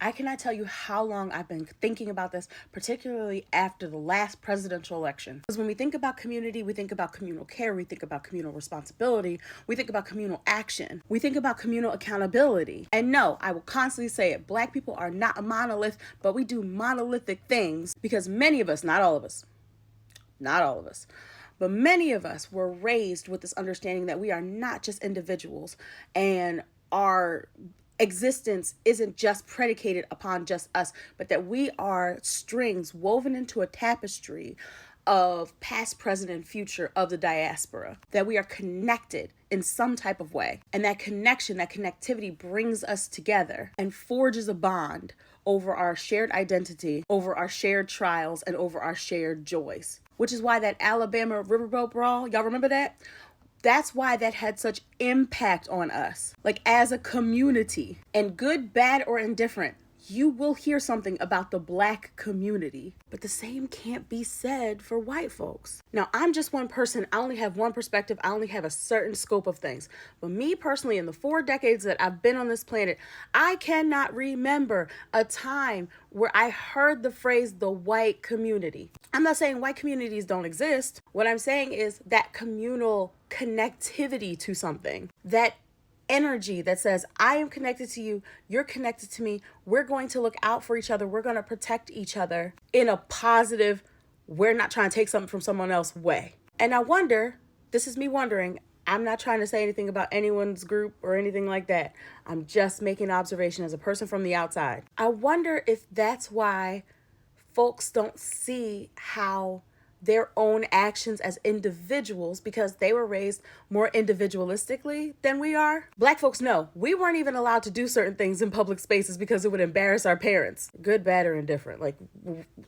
I cannot tell you how long I've been thinking about this, particularly after the last presidential election. Because when we think about community, we think about communal care, we think about communal responsibility, we think about communal action, we think about communal accountability. And no, I will constantly say it, Black people are not a monolith, but we do monolithic things because many of us, not all of us, but many of us were raised with this understanding that we are not just individuals and our existence isn't just predicated upon just us, but that we are strings woven into a tapestry of past, present, and future of the diaspora, that we are connected in some type of way. And that connection, that connectivity brings us together and forges a bond over our shared identity, over our shared trials, and over our shared joys. Which is why that Alabama riverboat brawl, y'all remember that? That's why that had such impact on us, like as a community. And good, bad, or indifferent, you will hear something about the Black community, but the same can't be said for white folks. Now, I'm just one person. I only have one perspective. I only have a certain scope of things. But me personally, in the 4 decades that I've been on this planet, I cannot remember a time where I heard the phrase the white community. I'm not saying white communities don't exist. What I'm saying is that communal connectivity to something, that energy that says, I am connected to you, you're connected to me, we're going to look out for each other, we're going to protect each other in a positive, we're not trying to take something from someone else way. And I wonder, this is me wondering, I'm not trying to say anything about anyone's group or anything like that. I'm just making an observation as a person from the outside. I wonder if that's why folks don't see how their own actions as individuals, because they were raised more individualistically than we are. Black folks know we weren't even allowed to do certain things in public spaces because it would embarrass our parents. Good, bad, or indifferent. Like,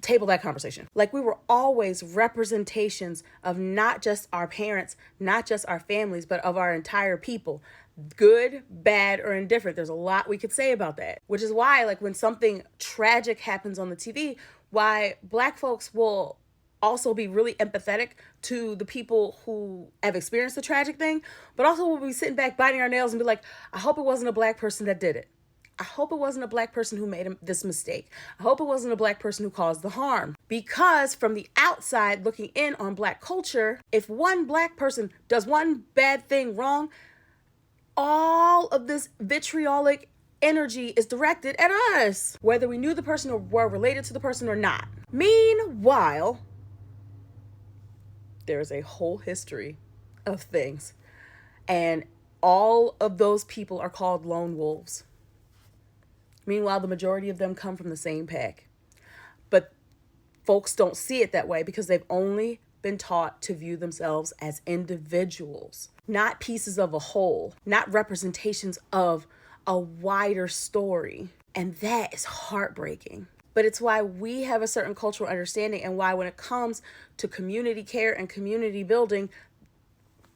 table that conversation. Like, we were always representations of not just our parents, not just our families, but of our entire people. Good, bad, or indifferent. There's a lot we could say about that, which is why, like, when something tragic happens on the TV, why Black folks will also be really empathetic to the people who have experienced the tragic thing, but also we'll be sitting back biting our nails and be like, I hope it wasn't a Black person that did it. I hope it wasn't a Black person who made this mistake. I hope it wasn't a Black person who caused the harm. Because from the outside looking in on Black culture, if one Black person does one bad thing wrong, all of this vitriolic energy is directed at us, whether we knew the person or were related to the person or not. Meanwhile, there's a whole history of things, and all of those people are called lone wolves. Meanwhile, the majority of them come from the same pack. But folks don't see it that way because they've only been taught to view themselves as individuals, not pieces of a whole, not representations of a wider story. And that is heartbreaking. But it's why we have a certain cultural understanding, and why when it comes to community care and community building,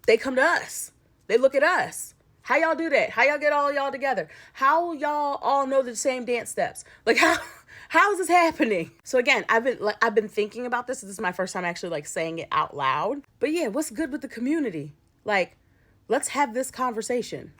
they come to us. They look at us. How y'all do that? How y'all get all y'all together? How y'all all know the same dance steps? Like, how is this happening? So again, I've been thinking about this. This is my first time actually like saying it out loud. But yeah, what's good with the community? Like, let's have this conversation.